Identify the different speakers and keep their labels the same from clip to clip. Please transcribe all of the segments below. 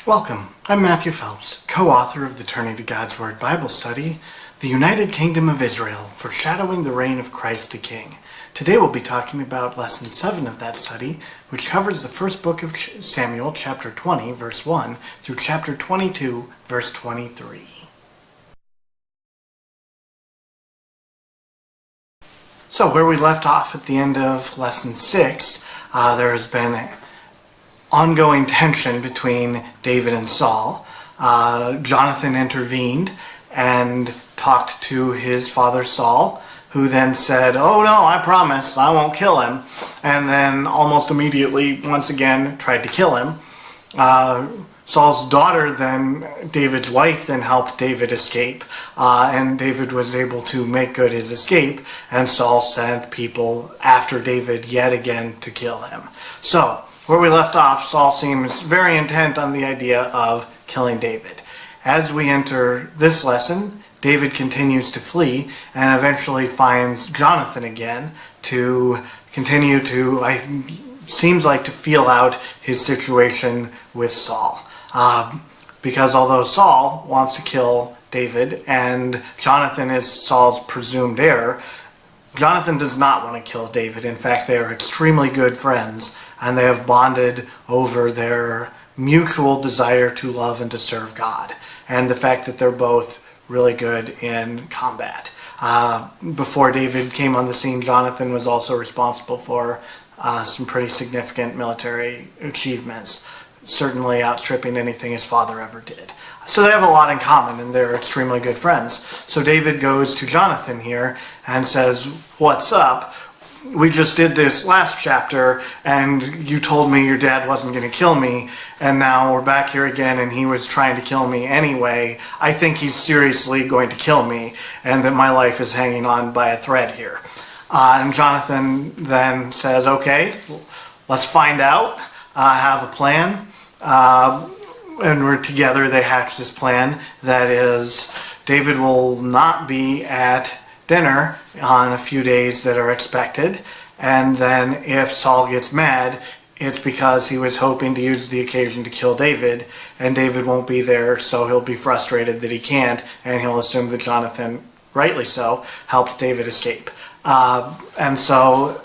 Speaker 1: Welcome. I'm Matthew Phelps, co-author of the Turning to God's Word Bible study, The United Kingdom of Israel, Foreshadowing the Reign of Christ the King. Today we'll be talking about Lesson 7 of that study, which covers the first book of Samuel, chapter 20, verse 1, through chapter 22, verse 23. So where we left off at the end of Lesson 6, there has been ongoing tension between David and Saul. Jonathan intervened and talked to his father Saul, who then said, "Oh no, I promise, I won't kill him," and then almost immediately, once again, tried to kill him. Saul's daughter then, David's wife, then helped David escape, and David was able to make good his escape, and Saul sent people after David yet again to kill him. So, where we left off, Saul seems very intent on the idea of killing David. As we enter this lesson, David continues to flee and eventually finds Jonathan again to continue to, seems like, to feel out his situation with Saul. Because although Saul wants to kill David and Jonathan is Saul's presumed heir, Jonathan does not want to kill David. In fact, they are extremely good friends, and they have bonded over their mutual desire to love and to serve God, and the fact that they're both really good in combat. Before David came on the scene, Jonathan was also responsible for some pretty significant military achievements, certainly outstripping anything his father ever did. So they have a lot in common, and they're extremely good friends. So David goes to Jonathan here and says, "What's up? We just did this last chapter, and you told me your dad wasn't going to kill me, and now we're back here again, and he was trying to kill me anyway. I think he's seriously going to kill me, and that my life is hanging on by a thread here." And Jonathan then says, "Okay, let's find out. I have a plan." And we're together, they hatch this plan. That is, David will not be at dinner on a few days that are expected, and then if Saul gets mad, it's because he was hoping to use the occasion to kill David, and David won't be there, so he'll be frustrated that he can't, and he'll assume that Jonathan, rightly so, helped David escape. And so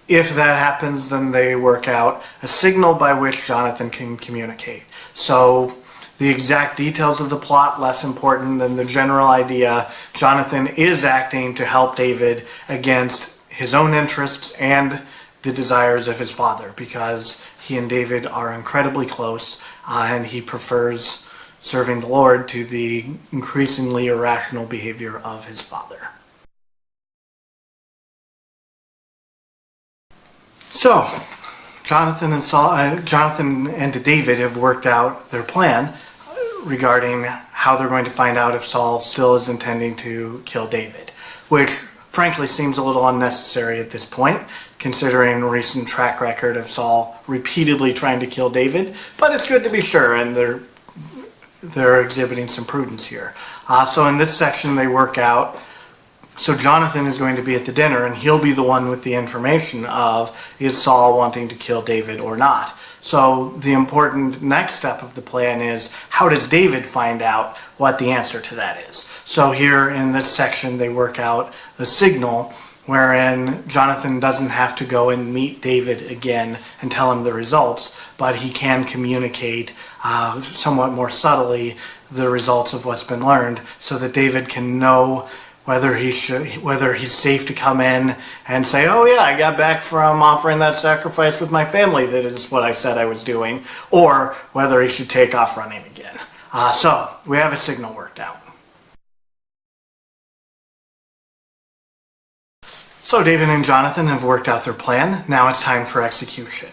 Speaker 1: if that happens, then they work out a signal by which Jonathan can communicate. So the exact details of the plot, less important than the general idea. Jonathan is acting to help David against his own interests and the desires of his father, because he and David are incredibly close, and he prefers serving the Lord to the increasingly irrational behavior of his father. So, Jonathan and David have worked out their plan regarding how they're going to find out if Saul still is intending to kill David, which frankly seems a little unnecessary at this point, considering the recent track record of Saul repeatedly trying to kill David, but it's good to be sure, and they're exhibiting some prudence here. So in this section they work out, so Jonathan is going to be at the dinner, and he'll be the one with the information of, is Saul wanting to kill David or not? So the important next step of the plan is, how does David find out what the answer to that is? So here in this section they work out the signal wherein Jonathan doesn't have to go and meet David again and tell him the results, but he can communicate somewhat more subtly the results of what's been learned, so that David can know whether he's safe to come in and say, "Oh yeah, I got back from offering that sacrifice with my family, that is what I said I was doing," or whether he should take off running again. So we have a signal worked out. So David and Jonathan have worked out their plan. Now it's time for execution.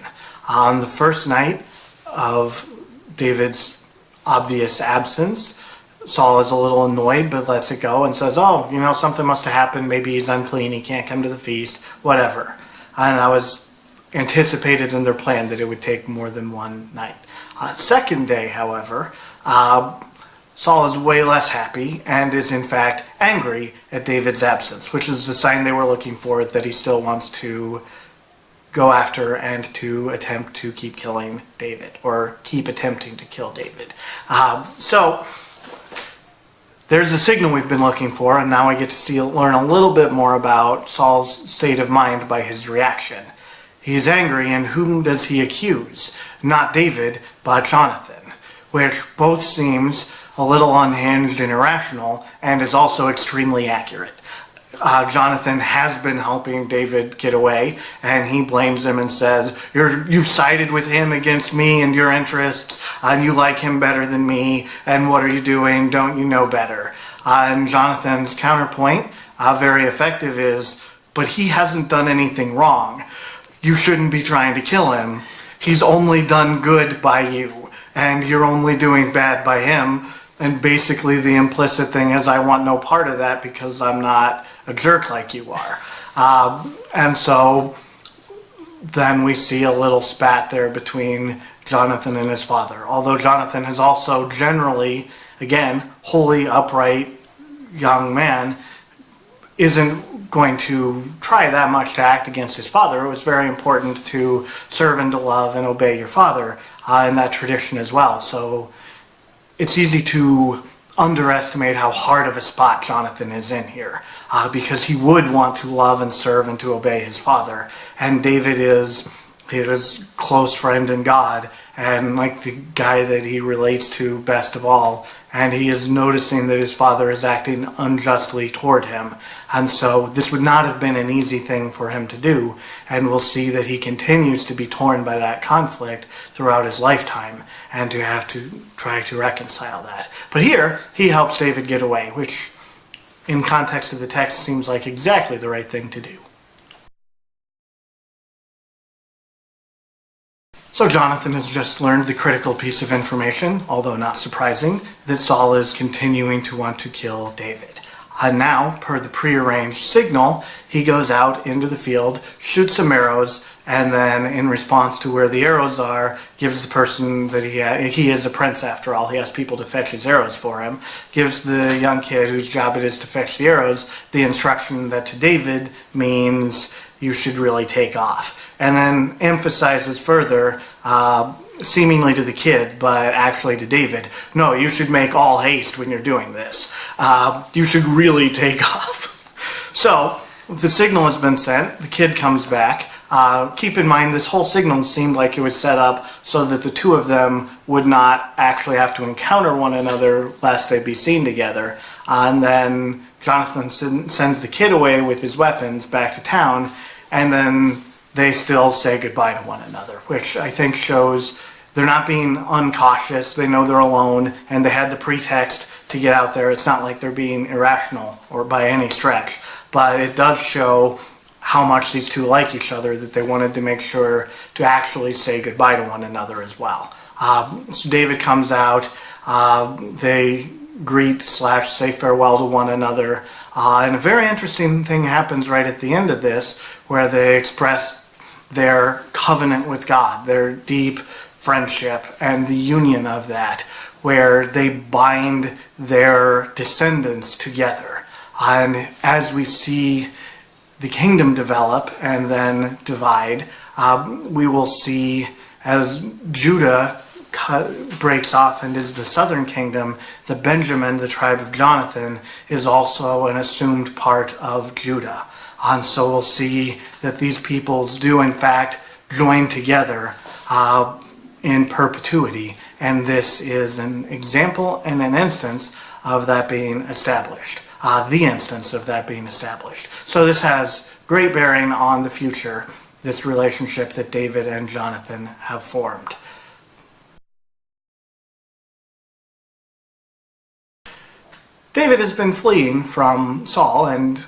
Speaker 1: On the first night of David's obvious absence, Saul is a little annoyed, but lets it go and says, "Oh, something must have happened. Maybe he's unclean. He can't come to the feast. Whatever." And I was anticipated in their plan that it would take more than one night. Second day, however, Saul is way less happy and is in fact angry at David's absence, which is the sign they were looking for, that he still wants to go after and to attempt to keep killing David, or keep attempting to kill David. So there's a signal we've been looking for, and now I get to learn a little bit more about Saul's state of mind by his reaction. He's angry, and whom does he accuse? Not David, but Jonathan, which both seems a little unhinged and irrational, and is also extremely accurate. Jonathan has been helping David get away, and he blames him and says, you've sided with him against me and your interests, and you like him better than me, and what are you doing? Don't you know better? And Jonathan's counterpoint, very effective, is, but he hasn't done anything wrong. You shouldn't be trying to kill him. He's only done good by you, and you're only doing bad by him. And basically the implicit thing is, I want no part of that because I'm not a jerk like you are. And so then we see a little spat there between Jonathan and his father. Although Jonathan is also generally, again, wholly upright young man, isn't going to try that much to act against his father. It was very important to serve and to love and obey your father in that tradition as well. So it's easy to underestimate how hard of a spot Jonathan is in here, because he would want to love and serve and to obey his father. And David is his close friend in God, and like the guy that he relates to best of all, and he is noticing that his father is acting unjustly toward him. And so this would not have been an easy thing for him to do, and we'll see that he continues to be torn by that conflict throughout his lifetime, and to have to try to reconcile that. But here, he helps David get away, which in context of the text seems like exactly the right thing to do. So Jonathan has just learned the critical piece of information, although not surprising, that Saul is continuing to want to kill David. And now, per the prearranged signal, he goes out into the field, shoots some arrows, and then in response to where the arrows are, gives the person that he is a prince after all, he has people to fetch his arrows for him, gives the young kid whose job it is to fetch the arrows the instruction that to David means you should really take off. And then emphasizes further, seemingly to the kid, but actually to David, no, you should make all haste when you're doing this. You should really take off. So, the signal has been sent, the kid comes back. Keep in mind, this whole signal seemed like it was set up so that the two of them would not actually have to encounter one another lest they be seen together. And then Jonathan sends the kid away with his weapons back to town, and then they still say goodbye to one another, which I think shows they're not being uncautious. They know they're alone, and they had the pretext to get out there. It's not like they're being irrational or by any stretch, but it does show how much these two like each other, that they wanted to make sure to actually say goodbye to one another as well. So David comes out, they greet/say farewell to one another, and a very interesting thing happens right at the end of this, where they express their covenant with God, their deep friendship and the union of that, where they bind their descendants together. And as we see the kingdom develop and then divide, we will see as Judah breaks off and is the southern kingdom, the Benjamin, the tribe of Jonathan, is also an assumed part of Judah. And so we'll see that these peoples do in fact join together in perpetuity, and this is an example and an instance of that being established. The instance of that being established. So this has great bearing on the future, this relationship that David and Jonathan have formed. David has been fleeing from Saul, and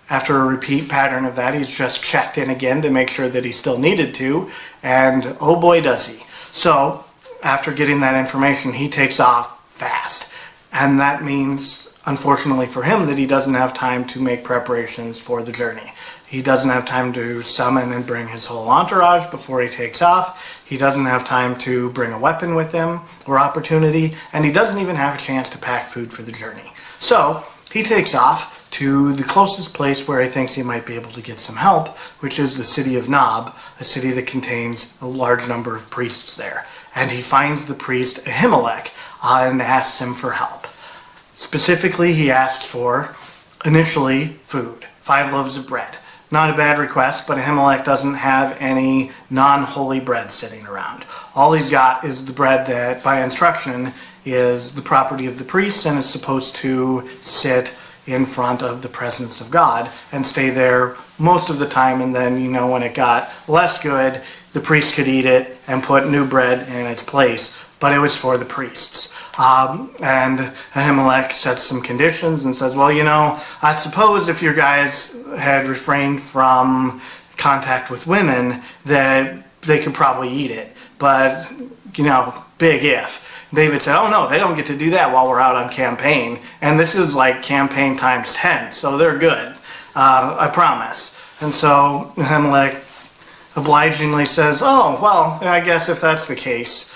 Speaker 1: after a repeat pattern of that, he's just checked in again to make sure that he still needed to, and oh boy does he. So, after getting that information, he takes off fast. And that means, unfortunately for him, that he doesn't have time to make preparations for the journey. He doesn't have time to summon and bring his whole entourage before he takes off. He doesn't have time to bring a weapon with him or opportunity, and he doesn't even have a chance to pack food for the journey. So, he takes off to the closest place where he thinks he might be able to get some help, which is the city of Nob, a city that contains a large number of priests there. And he finds the priest Ahimelech and asks him for help. Specifically, he asked for, initially, food, 5 loaves of bread. Not a bad request, but Ahimelech doesn't have any non-holy bread sitting around. All he's got is the bread that, by instruction, is the property of the priests and is supposed to sit in front of the presence of God and stay there most of the time, and then, when it got less good, the priest could eat it and put new bread in its place, but it was for the priests. And Ahimelech sets some conditions and says, well, I suppose if your guys had refrained from contact with women, that they could probably eat it. But, big if. David said, oh no, they don't get to do that while we're out on campaign. And this is like campaign times 10, so they're good. I promise. And so Ahimelech obligingly says, oh, well, I guess if that's the case.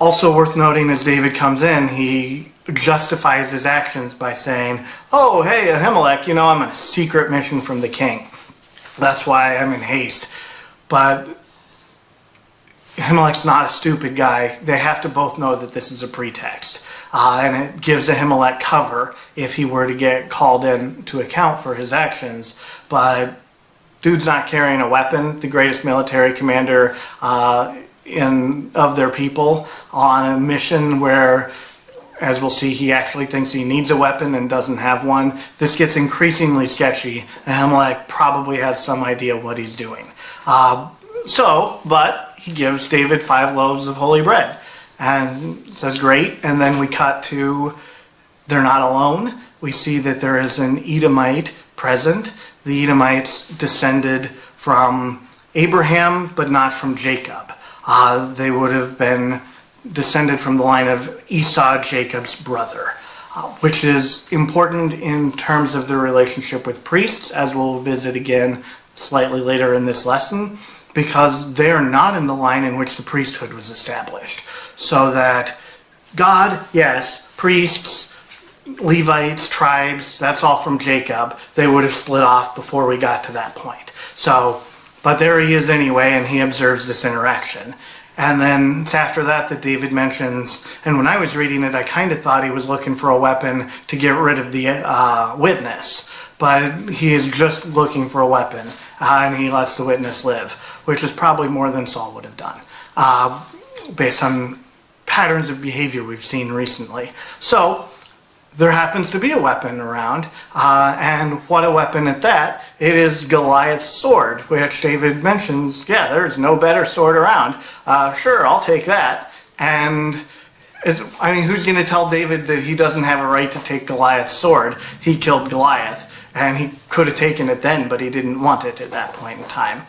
Speaker 1: Also worth noting, as David comes in, he justifies his actions by saying, oh, hey, Ahimelech, I'm on a secret mission from the king. That's why I'm in haste. But Ahimelech's not a stupid guy. They have to both know that this is a pretext. And it gives Ahimelech cover if he were to get called in to account for his actions. But dude's not carrying a weapon, the greatest military commander of their people, on a mission where, as we'll see, he actually thinks he needs a weapon and doesn't have one. This gets increasingly sketchy. Ahimelech probably has some idea what he's doing. But he gives David 5 loaves of holy bread and says, great. And then we cut to, they're not alone. We see that there is an Edomite present. The Edomites descended from Abraham, but not from Jacob. They would have been descended from the line of Esau, Jacob's brother, which is important in terms of their relationship with priests, as we'll visit again slightly later in this lesson, because they are not in the line in which the priesthood was established. So that God, yes, priests, Levites, tribes, that's all from Jacob. They would have split off before we got to that point. But there he is anyway, and he observes this interaction. And then it's after that that David mentions, and when I was reading it, I kind of thought he was looking for a weapon to get rid of the witness. But he is just looking for a weapon, and he lets the witness live, which is probably more than Saul would have done, based on patterns of behavior we've seen recently. So there happens to be a weapon around, and what a weapon at that. It is Goliath's sword, which David mentions, yeah, there's no better sword around. Sure, I'll take that. And who's going to tell David that he doesn't have a right to take Goliath's sword? He killed Goliath, and he could have taken it then, but he didn't want it at that point in time.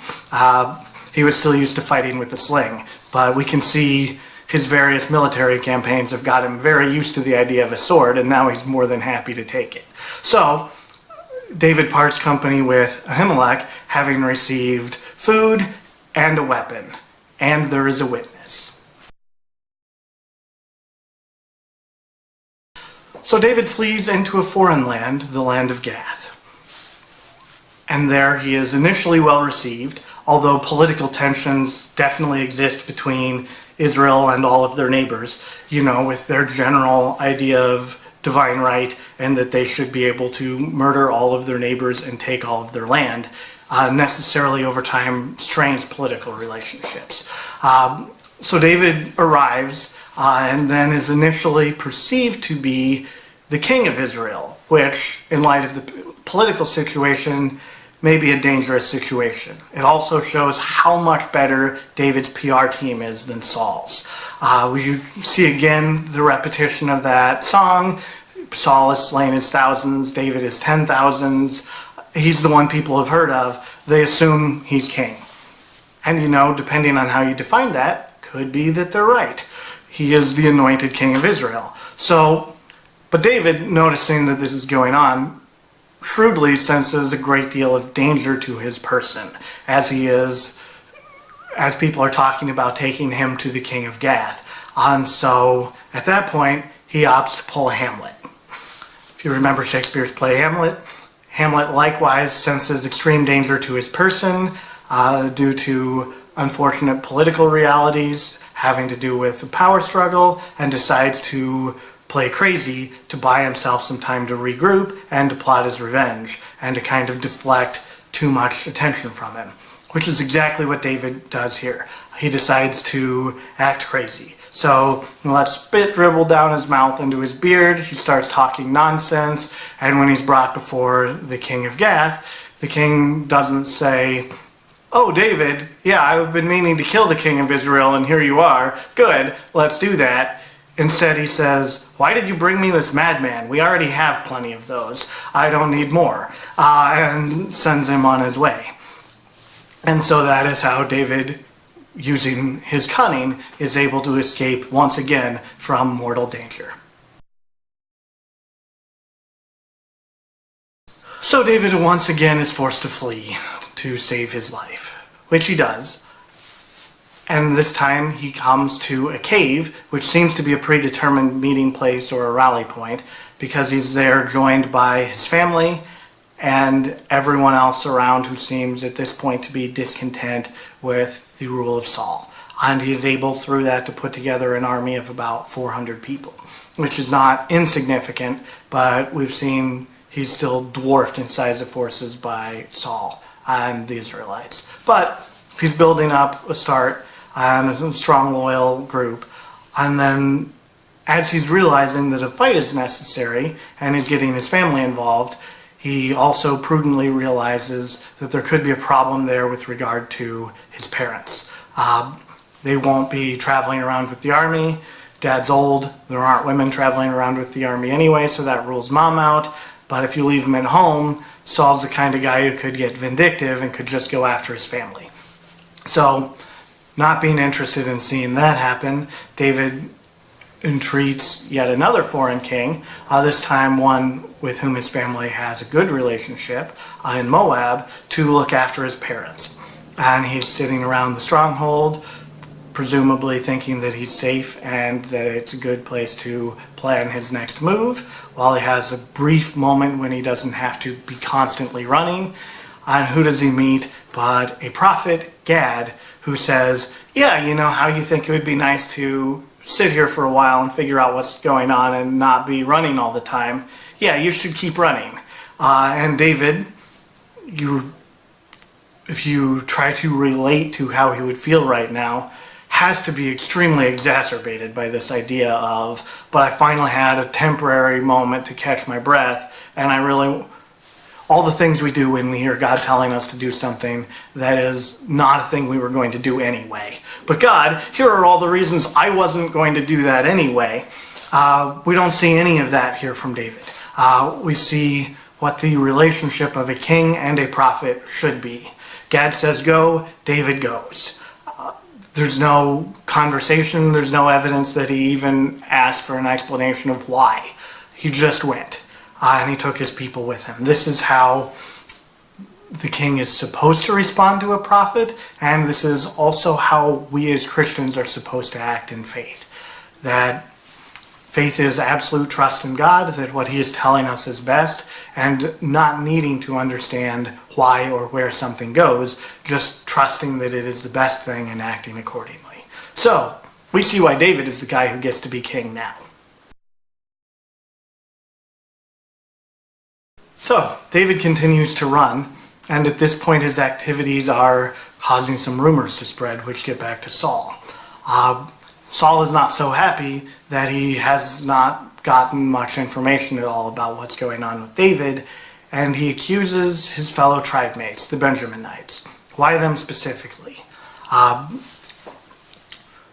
Speaker 1: He was still used to fighting with the sling, but we can see his various military campaigns have got him very used to the idea of a sword, and now he's more than happy to take it. So David parts company with Ahimelech, having received food and a weapon, and there is a witness. So David flees into a foreign land, the land of Gath. And there he is initially well received, although political tensions definitely exist between Israel and all of their neighbors, with their general idea of divine right and that they should be able to murder all of their neighbors and take all of their land, necessarily over time strains political relationships. So David arrives and then is initially perceived to be the king of Israel, which, in light of the political situation, may be a dangerous situation. It also shows how much better David's PR team is than Saul's. We see again the repetition of that song. Saul has slain his thousands, David his 10,000s. He's the one people have heard of. They assume he's king. And depending on how you define that, could be that they're right. He is the anointed king of Israel. But David, noticing that this is going on, shrewdly senses a great deal of danger to his person, as people are talking about taking him to the king of Gath. And so, at that point, he opts to pull a Hamlet. If you remember Shakespeare's play Hamlet, Hamlet likewise senses extreme danger to his person due to unfortunate political realities having to do with the power struggle, and decides to play crazy to buy himself some time to regroup and to plot his revenge and to kind of deflect too much attention from him, which is exactly what David does here. He decides to act crazy. So he lets spit dribble down his mouth into his beard. He starts talking nonsense, and when he's brought before the king of Gath, the king doesn't say, "Oh, David, yeah, I've been meaning to kill the king of Israel, and here you are. Good, let's do that." Instead, he says, "Why did you bring me this madman? We already have plenty of those. I don't need more," and sends him on his way. And so that is how David, using his cunning, is able to escape once again from mortal danger. So David once again is forced to flee to save his life, which he does. And this time he comes to a cave, which seems to be a predetermined meeting place or a rally point, because he's there joined by his family and everyone else around who seems at this point to be discontent with the rule of Saul. And he is able through that to put together an army of about 400 people, which is not insignificant, but we've seen he's still dwarfed in size of forces by Saul and the Israelites. But he's building up a start and a strong, loyal group. And then as he's realizing that a fight is necessary and he's getting his family involved, he also prudently realizes that there could be a problem there with regard to his parents. They won't be traveling around with the army. Dad's old. There aren't women traveling around with the army anyway, so that rules mom out. But if you leave him at home, Saul's the kind of guy who could get vindictive and could just go after his family. So, not being interested in seeing that happen, David entreats yet another foreign king, this time one with whom his family has a good relationship in Moab, to look after his parents. And he's sitting around the stronghold, presumably thinking that he's safe and that it's a good place to plan his next move, while he has a brief moment when he doesn't have to be constantly running. And who does he meet but a prophet, Gad, who says, "Yeah, you know how you think it would be nice to sit here for a while and figure out what's going on and not be running all the time? Yeah, you should keep running." And David, if you try to relate to how he would feel right now, has to be extremely exacerbated by this idea of, but I finally had a temporary moment to catch my breath, and all the things we do when we hear God telling us to do something that is not a thing we were going to do anyway. But God, here are all the reasons I wasn't going to do that anyway. We don't see any of that here from David. We see what the relationship of a king and a prophet should be. Gad says go, David goes. There's no conversation, there's no evidence that he even asked for an explanation of why. He just went. And he took his people with him. This is how the king is supposed to respond to a prophet, and this is also how we as Christians are supposed to act in faith. That faith is absolute trust in God, that what he is telling us is best, and not needing to understand why or where something goes, just trusting that it is the best thing and acting accordingly. So, we see why David is the guy who gets to be king now. So, David continues to run, and at this point his activities are causing some rumors to spread, which get back to Saul. Saul is not so happy that he has not gotten much information at all about what's going on with David, and he accuses his fellow tribemates, the Benjaminites. Why them specifically?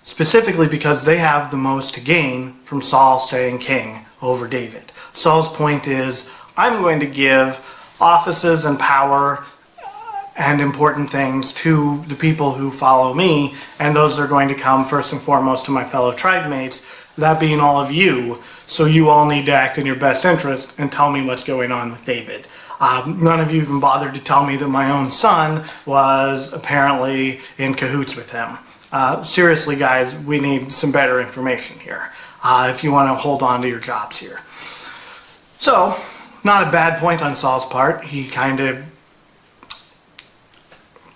Speaker 1: Specifically because they have the most to gain from Saul staying king over David. Saul's point is, I'm going to give offices and power and important things to the people who follow me, and those are going to come first and foremost to my fellow tribemates, that being all of you, so you all need to act in your best interest and tell me what's going on with David. None of you even bothered to tell me that my own son was apparently in cahoots with him. Seriously, guys, we need some better information here if you want to hold on to your jobs here. So, not a bad point on Saul's part. He kind of,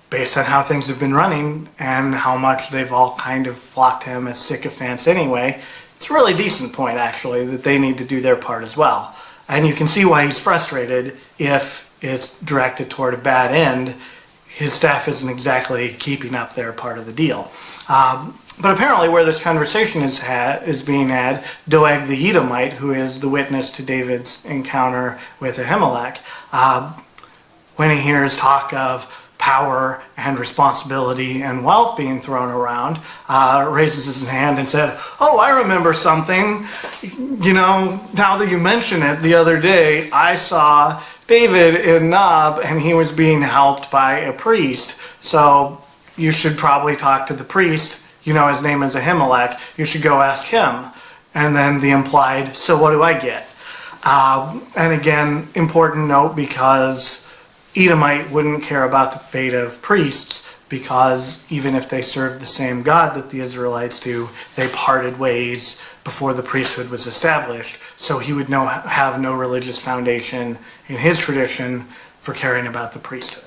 Speaker 1: based on how things have been running and how much they've all kind of flocked him as sycophants anyway, it's a really decent point, actually, that they need to do their part as well. And you can see why he's frustrated if it's directed toward a bad end. His staff isn't exactly keeping up their part of the deal. But apparently where this conversation is being had, Doeg the Edomite, who is the witness to David's encounter with Ahimelech, when he hears talk of power and responsibility and wealth being thrown around, raises his hand and said, "Oh, I remember something. You know, now that you mention it, the other day I saw David in Nob and he was being helped by a priest. So you should probably talk to the priest. You know, his name is Ahimelech. You should go ask him." And then the implied, "So what do I get?" And again, important note, because Edomite wouldn't care about the fate of priests, because even if they served the same God that the Israelites do, they parted ways before the priesthood was established. So he would have no religious foundation in his tradition for caring about the priesthood.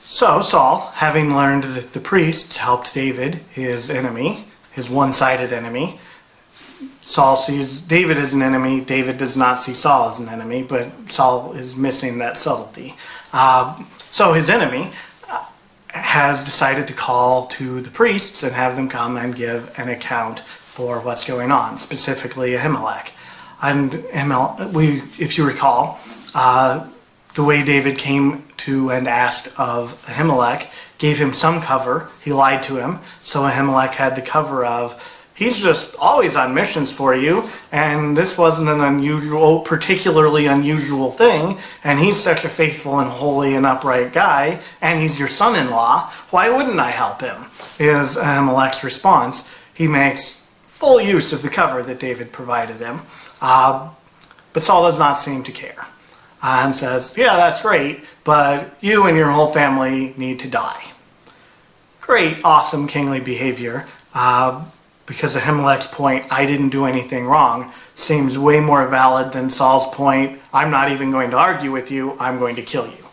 Speaker 1: So Saul, having learned that the priests helped David, his enemy, his one-sided enemy, Saul sees David as an enemy. David does not see Saul as an enemy, but Saul is missing that subtlety. So his enemy has decided to call to the priests and have them come and give an account for what's going on, specifically Ahimelech. And if you recall, the way David came to and asked of Ahimelech gave him some cover. He lied to him, so Ahimelech had the cover of, "He's just always on missions for you, and this wasn't an particularly unusual thing, and he's such a faithful and holy and upright guy, and he's your son-in-law. Why wouldn't I help him?" is Ahimelech's response. He makes full use of the cover that David provided him, but Saul does not seem to care, and says, "Yeah, that's great, but you and your whole family need to die." Great, awesome kingly behavior. Because Ahimelech's point, "I didn't do anything wrong," seems way more valid than Saul's point, "I'm not even going to argue with you, I'm going to kill you."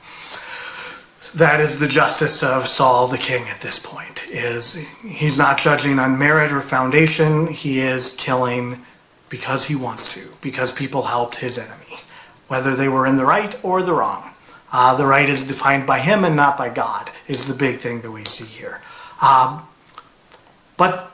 Speaker 1: That is the justice of Saul the king at this point. He's not judging on merit or foundation, he is killing because he wants to, because people helped his enemy, whether they were in the right or the wrong. The right is defined by him and not by God, is the big thing that we see here. But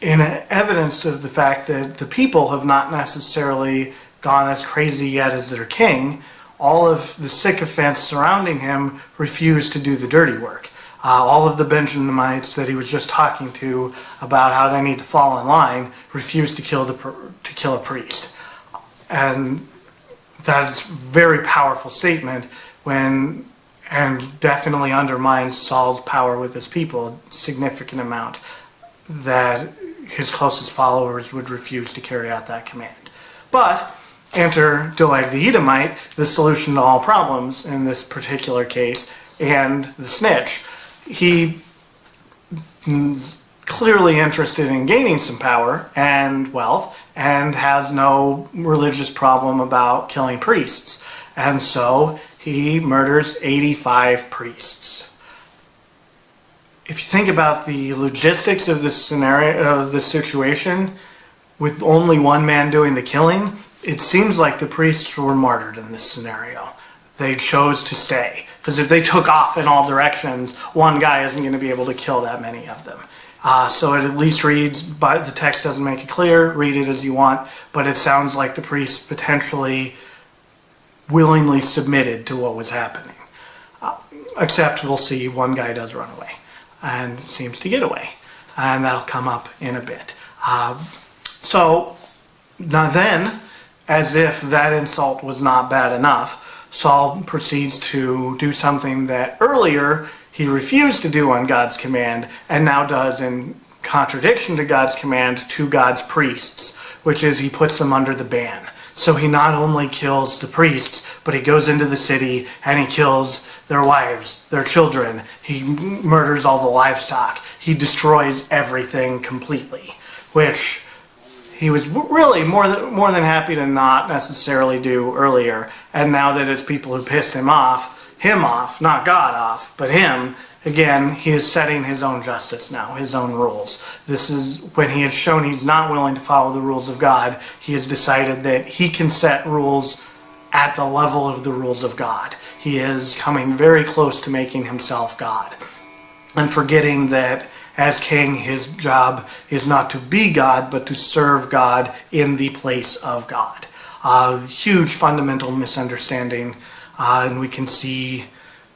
Speaker 1: in evidence of the fact that the people have not necessarily gone as crazy yet as their king, all of the sycophants surrounding him refuse to do the dirty work. All of the Benjamites that he was just talking to about how they need to fall in line refuse to kill a priest. And that is a very powerful statement and definitely undermines Saul's power with his people, a significant amount, that his closest followers would refuse to carry out that command. But enter Doeg the Edomite, the solution to all problems in this particular case, and the snitch. He is clearly interested in gaining some power and wealth, and has no religious problem about killing priests. And so he murders 85 priests. If you think about the logistics of this scenario, of this situation, with only one man doing the killing, it seems like the priests were martyred in this scenario. They chose to stay. Because if they took off in all directions, one guy isn't going to be able to kill that many of them. So it at least reads, but the text doesn't make it clear, read it as you want, but it sounds like the priests potentially willingly submitted to what was happening. Except we'll see one guy does run away and seems to get away, and that'll come up in a bit. So now then, as if that insult was not bad enough, Saul proceeds to do something that earlier he refused to do on God's command, and now does in contradiction to God's command to God's priests, which is he puts them under the ban. So he not only kills the priests, but he goes into the city and he kills their wives, their children. He murders all the livestock. He destroys everything completely. which he was really more than happy to not necessarily do earlier. And now that it's people who pissed him off, not God off, but him, again, he is setting his own justice now, his own rules. This is when he has shown he's not willing to follow the rules of God. He has decided that he can set rules at the level of the rules of God. He is coming very close to making himself God, and forgetting that as king, his job is not to be God, but to serve God in the place of God. Huge fundamental misunderstanding, and we can see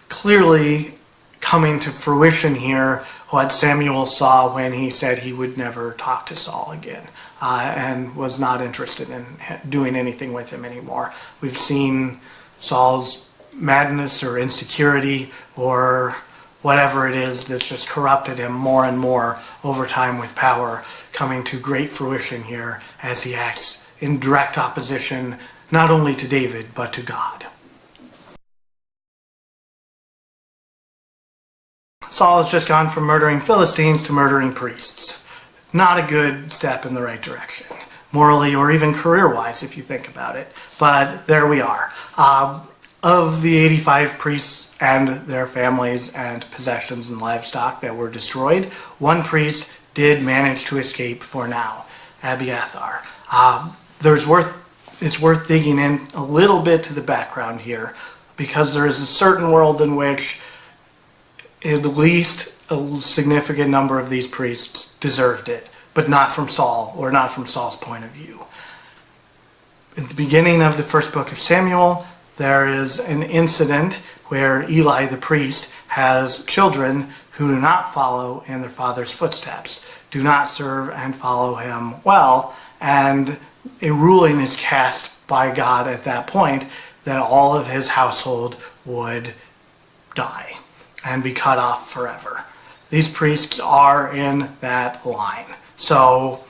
Speaker 1: clearly coming to fruition here what Samuel saw when he said he would never talk to Saul again, and was not interested in doing anything with him anymore. We've seen Saul's madness or insecurity or whatever it is that's just corrupted him more and more over time with power, coming to great fruition here as he acts in direct opposition not only to David but to God. Saul has just gone from murdering Philistines to murdering priests. Not a good step in the right direction, morally or even career-wise if you think about it. But there we are. Of the 85 priests and their families and possessions and livestock that were destroyed, one priest did manage to escape for now, Abiathar. It's worth digging in a little bit to the background here, because there is a certain world in which at least a significant number of these priests deserved it, but not from Saul, or not from Saul's point of view. At the beginning of the first book of Samuel, there is an incident where Eli the priest has children who do not follow in their father's footsteps, do not serve and follow him well, and a ruling is cast by God at that point that all of his household would die and be cut off forever. These priests are in that line. So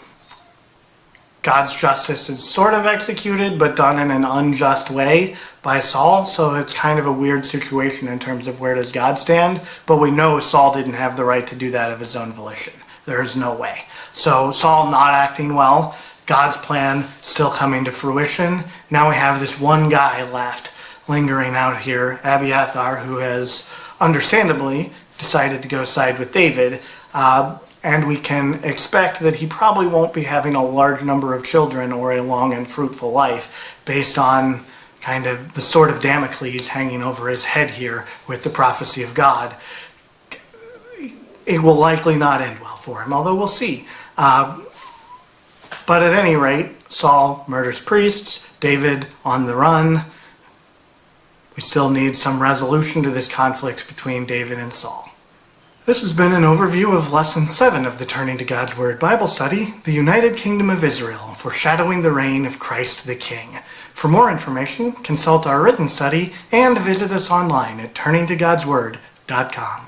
Speaker 1: God's justice is sort of executed, but done in an unjust way by Saul, so it's kind of a weird situation in terms of where does God stand, but we know Saul didn't have the right to do that of his own volition. There's no way. So Saul not acting well, God's plan still coming to fruition. Now we have this one guy left lingering out here, Abiathar, who has understandably decided to go side with David, and we can expect that he probably won't be having a large number of children or a long and fruitful life based on kind of the sword of Damocles hanging over his head here with the prophecy of God. It will likely not end well for him, although we'll see. But at any rate, Saul murders priests, David on the run. We still need some resolution to this conflict between David and Saul. This has been an overview of Lesson 7 of the Turning to God's Word Bible Study, The United Kingdom of Israel, Foreshadowing the Reign of Christ the King. For more information, consult our written study and visit us online at turningtogodsword.com.